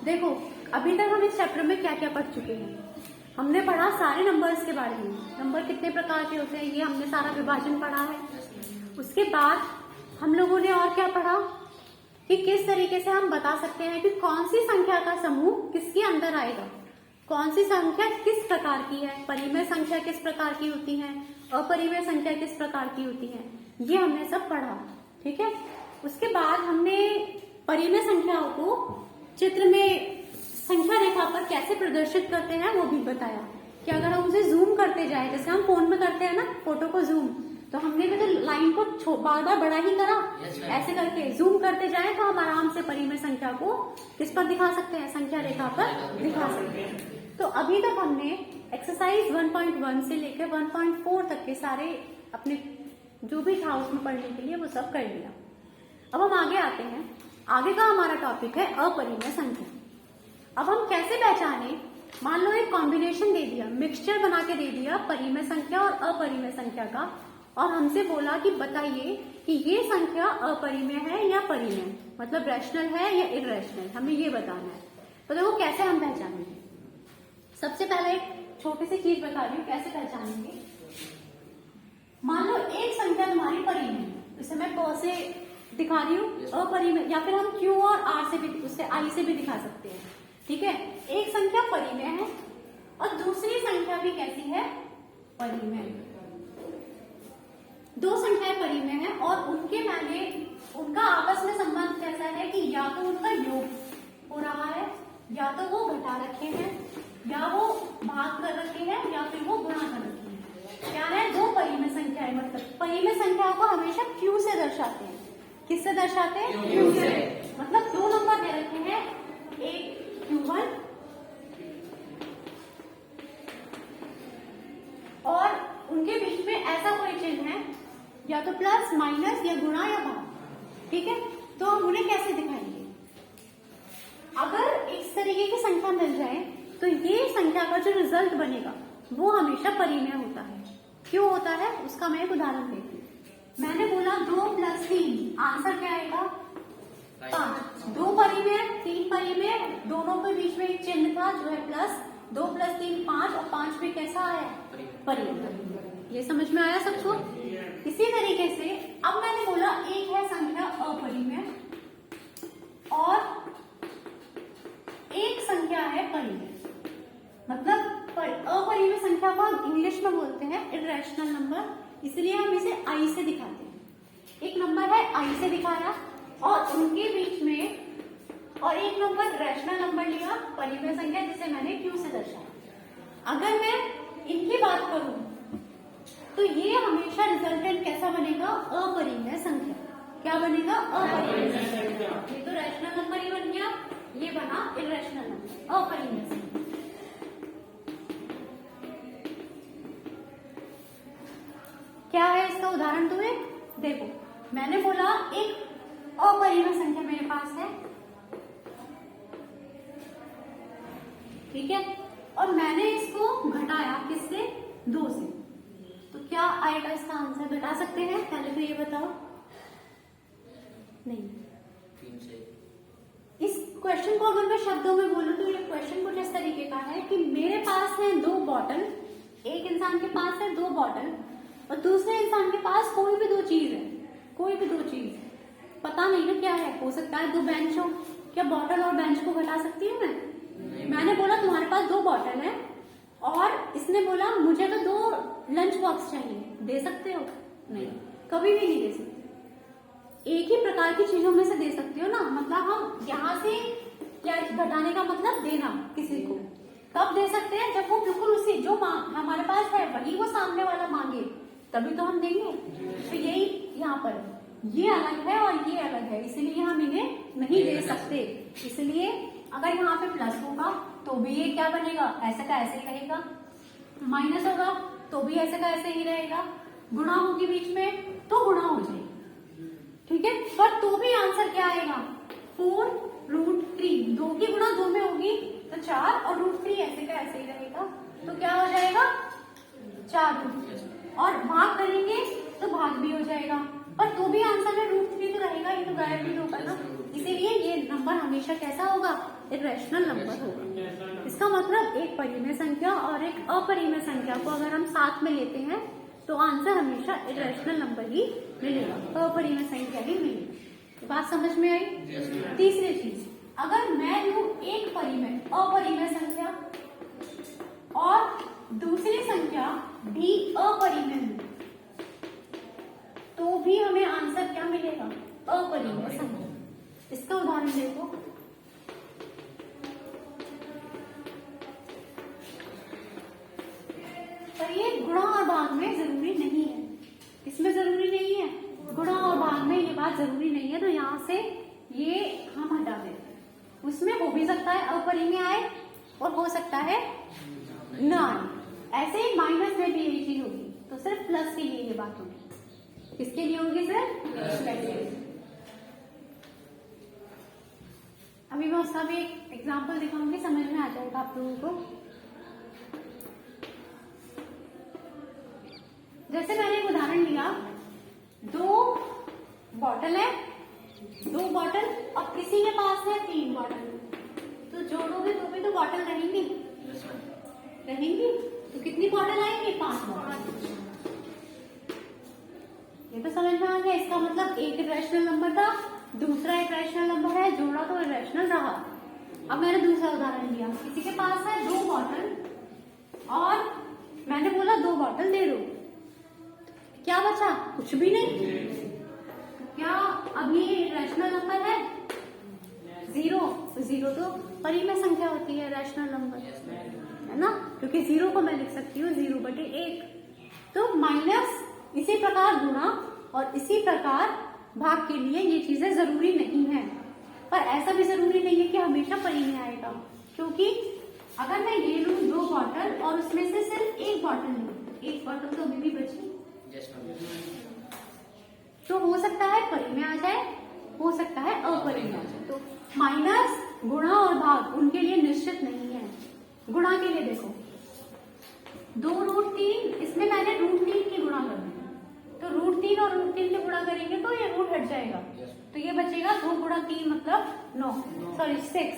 देखो अभी तक हम इस चैप्टर में क्या क्या पढ़ चुके हैं। हमने पढ़ा सारे नंबर्स के बारे में, नंबर कितने प्रकार के होते हैं ये हमने सारा विभाजन पढ़ा है। उसके बाद हम लोगों ने और क्या पढ़ा कि किस तरीके से हम बता सकते हैं कि कौन सी संख्या का समूह किसके अंदर आएगा, कौन सी संख्या किस प्रकार की है, परिमेय संख्या किस प्रकार की होती है, अपरिमेय संख्या किस प्रकार की होती है, ये हमने सब पढ़ा। ठीक है, उसके बाद हमने परिमेय संख्याओं को चित्र में संख्या रेखा पर कैसे प्रदर्शित करते हैं वो भी बताया कि अगर हम उसे जूम करते जाए, जैसे हम फोन में करते हैं ना फोटो को जूम, तो हमने भी तो लाइन को बार बार बड़ा ही करा, ऐसे करके जूम करते जाए तो हम आराम से परिमेय संख्या को किस पर दिखा सकते हैं, संख्या रेखा पर दिखा सकते हैं। तो अभी तक हमने एक्सरसाइज 1.1 से लेकर 1.4 तक के सारे अपने जो भी था उसमें पढ़ने के लिए वो सब कर लिया। अब हम आगे आते हैं। आगे का हमारा टॉपिक है अपरिमेय संख्या। अब हम कैसे पहचाने, मान लो एक कॉम्बिनेशन दे दिया, मिक्सचर बना के दे दिया परिमेय संख्या और अपरिमेय संख्या का, और हमसे बोला कि बताइए कि ये संख्या अपरिमेय है या परिमेय, मतलब रैशनल है या इररेशनल, हमें ये बताना है। तो देखो कैसे हम पहचानेंगे। सबसे पहले एक छोटी सी चीज बता रही हूँ कैसे पहचानेंगे। मान लो एक संख्या तुम्हारी परिमेय है, इसे मैं क से दिखा रही हूँ, अपरिमेय, या फिर हम क्यू और आर से भी, उससे आई से भी दिखा सकते हैं। ठीक है, एक संख्या परिमेय है और दूसरी संख्या भी कैसी है, परिमेय। दो संख्याएं परिमेय है और उनका आपस में संबंध कैसा है कि या तो उनका योग हो रहा है, या तो वो घटा रखे हैं, या वो भाग कर रखे हैं, या फिर वो गुणा कर रखे हैं। क्या है, दो परिमेय संख्याएं, मतलब परिमेय संख्याओं को हमेशा क्यू से दर्शाते हैं। किससे दर्शाते हैं, क्यू से। मतलब दो नंबर दे रखे हैं, एक Q1 और उनके बीच में ऐसा कोई चिन्ह है, या तो प्लस माइनस या गुणा या भाग। ठीक है, तो हम उन्हें कैसे दिखाएंगे। अगर इस तरीके की संख्या मिल जाए तो ये संख्या का जो रिजल्ट बनेगा वो हमेशा परिमेय होता है। क्यों होता है, उसका मैं एक उदाहरण देती हूँ। मैंने बोला 2 + 3, आंसर क्या आएगा, 5। 2 परिमेय 3 परिमेय, दोनों के बीच में एक चिन्ह था जो है प्लस, 2 + 3 5, और 5 भी कैसा आया, परिमेय। ये समझ में आया सबको। इसी तरीके से अब मैंने बोला एक है संख्या अपरिमेय और एक संख्या है परिमेय, मतलब अपरिमेय संख्या को हम इंग्लिश में बोलते हैं इररेशनल नंबर, इसलिए हम इसे आई से दिखाते हैं। एक नंबर है आई से दिखाया और उनके बीच में, और एक नंबर रैशनल नंबर लिया, परिमेय संख्या, जिसे मैंने क्यू से दर्शाया। अगर मैं इनकी बात करूं तो ये हमेशा रिजल्टेंट कैसा बनेगा, अपरिमेय संख्या। क्या बनेगा, अपरिमेय संख्या। ये तो रैशनल नंबर ही बन गया, ये बना इररेशनल नंबर, अपरिमेय संख्या। क्या है इसका उदाहरण तुम्हें, देखो मैंने बोला एक अपरिमेय संख्या मेरे पास है, ठीक है, और मैंने इसको घटाया किससे, 2 से, तो क्या आएगा इसका आंसर, घटा सकते हैं, पहले तो ये बताओ। नहीं, 3 से। इस क्वेश्चन को अगर मैं शब्दों में बोलूं तो ये क्वेश्चन कुछ इस तरीके का है कि मेरे पास है 2 बॉटल, एक इंसान के पास है 2 बॉटल और दूसरे इंसान के पास कोई भी 2 चीज है, कोई भी 2 चीज, पता नहीं ना क्या है, हो सकता है 2 बेंच हो। क्या बॉटल और बेंच को घटा सकती हूँ मैं? मैंने बोला तुम्हारे पास 2 बॉटल है और इसने बोला मुझे तो 2 लंच बॉक्स चाहिए, दे सकते हो? नहीं, कभी भी नहीं दे सकते। एक ही प्रकार की चीजों में से दे सकते हो ना, मतलब हम यहाँ से क्या घटाने का मतलब देना किसी को, कब दे सकते हैं, जब वो बिल्कुल उसी जो हमारे पास है वही वो सामने वाला मांगे, तभी तो हम देंगे। तो यही यहाँ पर ये अलग है और ये अलग है, इसलिए हम इन्हें नहीं दे सकते। इसलिए अगर यहाँ पे प्लस होगा तो भी ये क्या बनेगा, ऐसे का ऐसे ही रहेगा, माइनस होगा तो भी ऐसे का ऐसे ही रहेगा, गुणा होगी बीच में तो गुणा हो जाएगी, ठीक है, पर तो भी आंसर क्या आएगा, 4√3, 2 की गुणा 2 में होगी तो 4 और √3 ऐसे का ऐसे ही रहेगा, तो क्या हो जाएगा 4, और भाग करेंगे तो भाग भी हो जाएगा, पर तो भी आंसर में √3 तो रहेगा, ये तो गायब नहीं होगा ना, इसीलिए ये नंबर हमेशा कैसा होगा, इरेशनल नंबर होगा। इसका मतलब एक परिमेय संख्या और एक अपरिमेय संख्या को अगर हम साथ में लेते हैं तो आंसर हमेशा इरेशनल नंबर ही मिलेगा, अपरिमेय संख्या ही मिलेगी। बात समझ में आई? तीसरी चीज, अगर मैं लूं एक परिमेय अपरिमेय संख्या और दूसरी संख्या भी अपरिमेय है तो भी हमें आंसर क्या मिलेगा? अपरिमेय संख्या। इसका उदाहरण देखो, पर ये गुणा और भाग में जरूरी नहीं है। इसमें जरूरी नहीं है, गुणा और भाग में ये बात जरूरी नहीं है, तो यहाँ से ये हम हटा देते हैं। उसमें हो भी सकता है अपरिमेय आए और हो सकता है ना आए। ऐसे ही माइनस में भी यही चीज होगी, तो सिर्फ प्लस के लिए ये बात होगी। किसके लिए होगी सर? अभी मैं उसका भी एक एग्जाम्पल दिखाऊंगी, समझ में आ जाएगा आप लोगों को। जैसे मैंने एक उदाहरण लिया, 2 बॉटल है, 2 बॉटल और किसी के पास है 3 बॉटल, तो जोड़ोगे तो भी तो बॉटल रहेंगी, तो कितनी बॉटल आएंगी? 5 बॉटल। ये तो समझ में आ गया। इसका मतलब एक इरेशनल नंबर था, दूसरा इरेशनल नंबर है, जोड़ा तो इरेशनल रहा। अब मैंने दूसरा उदाहरण लिया, किसी के पास है 2 बॉटल और मैंने बोला 2 बॉटल दे दो, क्या बचा? कुछ भी नहीं। क्या अब ये इरेशनल नंबर है? 0। तो 0 तो परिमेय संख्या होती है, रैशनल नंबर है ना, क्योंकि 0 को मैं लिख सकती हूँ 0/1। तो माइनस, इसी प्रकार गुणा और इसी प्रकार भाग के लिए ये चीजें जरूरी नहीं है। पर ऐसा भी जरूरी नहीं है कि हमेशा परिमेय आएगा, क्योंकि अगर मैं ये लूं 2 बॉटल और उसमें से सिर्फ 1 बॉटल लूं, 1 बॉटल तो अभी भी बची, तो हो सकता है परिमेय आ जाए, हो सकता है अपरिमेय आ जाए। तो माइनस, गुणा और भाग उनके लिए निश्चित नहीं है। गुणा के लिए देखो, 2√3, इसमें मैंने √3 की गुणा कर दी, तो √3 और √3 के गुणा करेंगे तो ये रूट हट जाएगा, तो ये बचेगा 2 × 3 मतलब 9, सॉरी 6,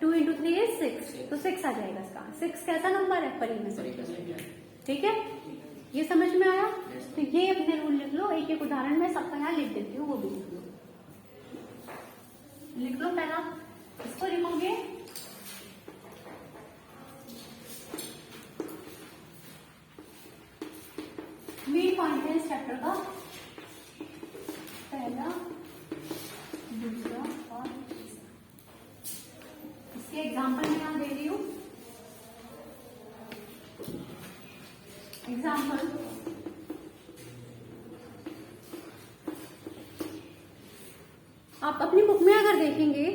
2 × 3 is 6, तो 6 आ जाएगा इसका। 6 कैसा नंबर है? परिमेय। ठीक है, ये समझ में आया? तो ये अपने रूल लिख लो, एक एक उदाहरण में सबका यहाँ लिख देती हूँ, वो भी लिख लो। पहला इसको लिखोगे, मेन पॉइंट है इस चैप्टर का, पहला, दूसरा और इसके एग्जाम्पल मैं यहाँ दे रही हूँ। एग्जाम्पल, आप अपनी बुक में अगर देखेंगे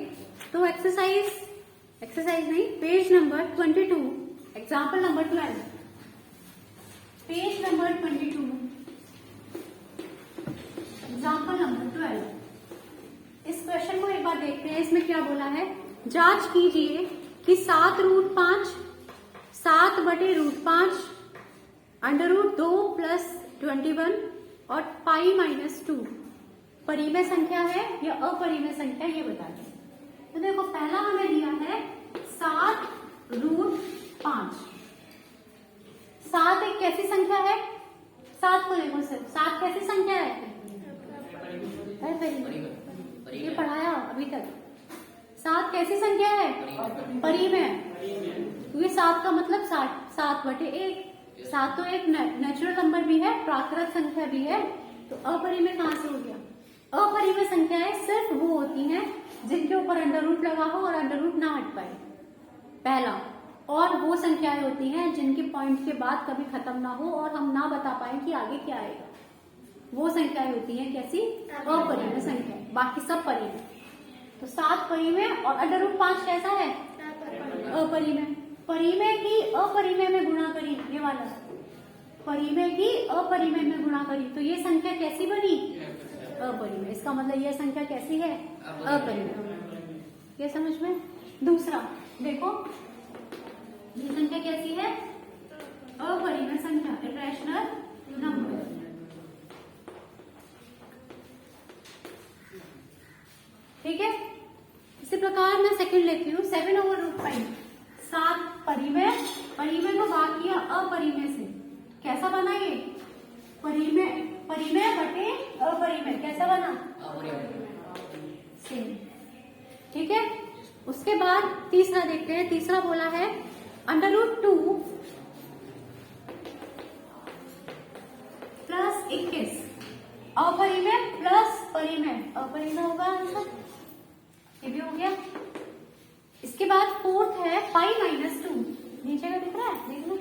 तो एक्सरसाइज नहीं, page number 22, example number 12, page number 22, example number 12। इस क्वेश्चन को एक बार देखते हैं, इसमें क्या बोला है? जांच कीजिए कि 7√5, 7/√5, √2 + 21 और π-2 परिमेय संख्या है या अपरिमेय संख्या, ये बता दें। तो देखो, पहला हमें दिया है 7√5। 7 एक कैसी संख्या है? 7 को देखो सिर्फ, 7 कैसी संख्या है? ये पढ़ाया अभी तक। 7 कैसी संख्या है? परिमेय। क्योंकि 7 का मतलब 7/1। 7 तो एक नेचुरल नंबर भी है, प्राकृत संख्या भी है, तो अपरिमेय कहाँ से हो गया? अपरिमेय संख्याएं सिर्फ वो होती हैं जिनके ऊपर अंडर लगा हो और अंडर ना हट पाए, पहला। और वो संख्याएं होती हैं जिनके पॉइंट के बाद कभी खत्म ना हो और हम ना बता पाए कि आगे क्या आएगा, वो संख्याएं होती हैं कैसी? अपरिमेय संख्या। बाकी सब परिमेय। तो 7 परिमेय और अंडर5 कैसा है? अपरिमेय। परिमेय की अपरिमेय में गुणा करी, ये वाला परिमेय की अपरिमेय में गुणा करी, तो ये संख्या कैसी बनी? अपरिमेय। इसका मतलब ये संख्या कैसी है? अपरिमेय। ये समझ में? दूसरा देखो, ये संख्या कैसी है? अपरिमेय संख्या, इरेशनल नंबर। ठीक है, इसी प्रकार मैं सेकंड लेती हूँ 7/√5। 7 परिमेय, परिमेय को भाग किया अपरिमेय से, कैसा बना ये? परिमेय, परिमेय बटे अपरिमेय, कैसा बना? सेम। ठीक है, उसके बाद तीसरा देखते हैं। तीसरा बोला है √2 प्लस 21, अपरिमेय प्लस परिमेय, अपरिमेय होगा आंसर, ये भी हो गया। इसके बाद फोर्थ है पाई -2, नीचे का दिख रहा है, देख लो।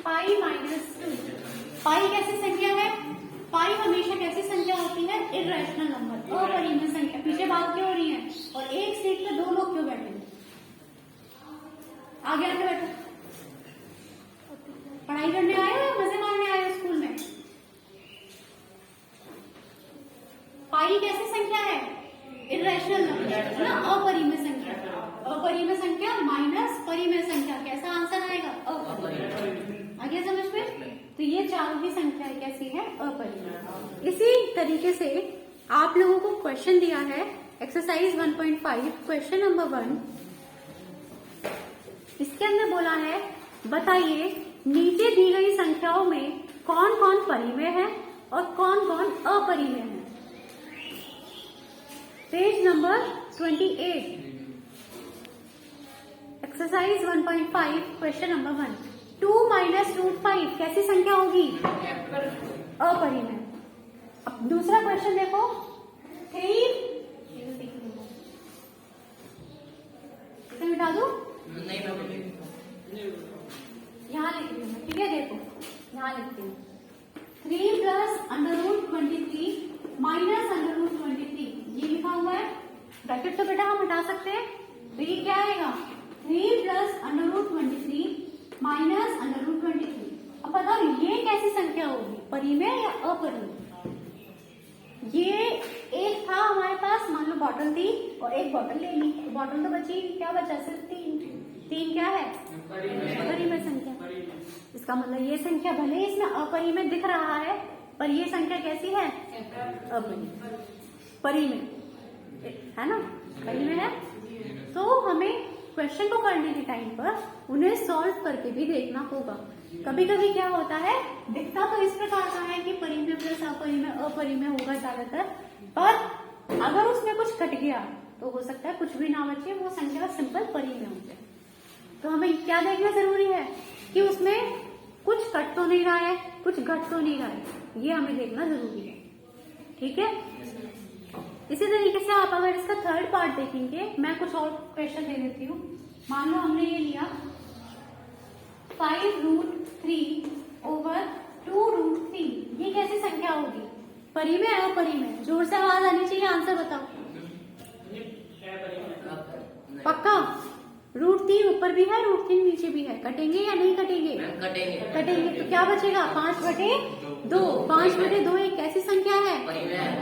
पाई -2, पाई कैसी संख्या है? पाई हमेशा कैसी संख्या होती है? इर्रेशनल नंबर, अपरिमेय संख्या। पीछे बात क्यों हो रही है? और एक सीट पे 2 लोग क्यों बैठे? आगे आके बैठो। पढ़ाई करने आए हो या मजे मारने आए हो स्कूल में? पाई कैसी संख्या है? इर्रेशनल नंबर है ना, अपरिमेय संख्या। अपरिमेय संख्या माइनस परिमेय संख्या, कैसा आंसर आएगा? अपरिमेय। आगे समझ में? तो ये चारों की संख्या कैसी है? अपरिमेय। इसी तरीके से आप लोगों को क्वेश्चन दिया है एक्सरसाइज 1.5 क्वेश्चन नंबर 1। इसके अंदर बोला है बताइए नीचे दी गई संख्याओं में कौन कौन परिमेय है और कौन कौन अपरिमेय है। Page number 28, exercise 1.5 question number 1। 2 - √5 कैसी संख्या होगी? अपरिमेय। अब दूसरा क्वेश्चन देखो 3, इसे मिटा दो, यहाँ लिख रही हूँ, ठीक है, देखो यहाँ लिखती हूँ 3 + √23 - √23, ये लिखा हुआ है। ब्रैकेट तो बेटा हम हटा सकते हैं, तो ये क्या आएगा? 3 + √23 - √23। अब बताओ ये कैसी संख्या होगी, परिमेय या अपरिमेय? ये एक था हमारे पास, मान लो बॉटल थी और एक बॉटल ले ली, बॉटल तो बची, क्या बचा? सिर्फ 3 क्या है? अपरिमेय संख्या। इसका मतलब ये संख्या भले ही इसमें अपरिमेय दिख रहा है, पर ये संख्या कैसी है? अपरिमेय, परिमेय है ना, परिमेय है। तो हमें क्वेश्चन को करने के टाइम पर उन्हें सॉल्व करके भी देखना होगा। कभी कभी क्या होता है, दिखता तो इस प्रकार का है कि परिमेय प्लस अपरिमेय अपरिमेय होगा ज्यादातर, पर अगर उसमें कुछ कट गया तो हो सकता है कुछ भी ना बचे, वो संख्या सिंपल परिमेय हो जाए। तो हमें क्या देखना जरूरी है कि उसमें कुछ कट तो नहीं रहा है, कुछ घट तो नहीं रहा है, ये हमें देखना जरूरी है। ठीक है, इसी तरीके से आप अगर इसका थर्ड पार्ट देखेंगे, मैं कुछ और क्वेश्चन दे देती हूँ। मान लो हमने ये लिया 5√3 / 2√3, ये कैसी संख्या होगी? परिमेय है अपरिमेय? जोर से आवाज आनी चाहिए, आंसर बताओ। पक्का? √3 ऊपर भी है, √3 नीचे भी है, कटेंगे या नहीं कटेंगे? कटेंगे। तो क्या बचेगा? 5/2। 5/2 एक कैसी संख्या है?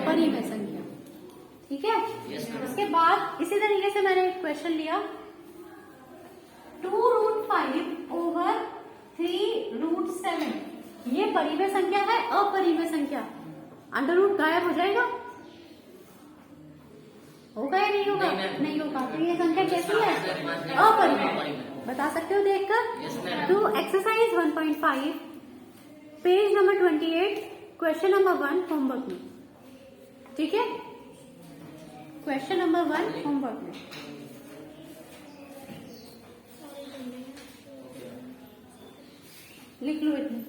परिमेय संख्या। ठीक है, उसके बाद इसी तरीके से मैंने एक क्वेश्चन लिया 2√5 / 3√7, ये परिमेय संख्या है अपरिमेय संख्या? √ गायब हो जाएगा, होगा या नहीं होगा? नहीं होगा। तो ये संख्या कैसी है? अपरिमेय। बता सकते हो देखकर? तो exercise 1.5 page number 28 question number 1 homework में। ठीक है, क्वेश्चन नंबर 1 होमवर्क में लिख लो इतनी।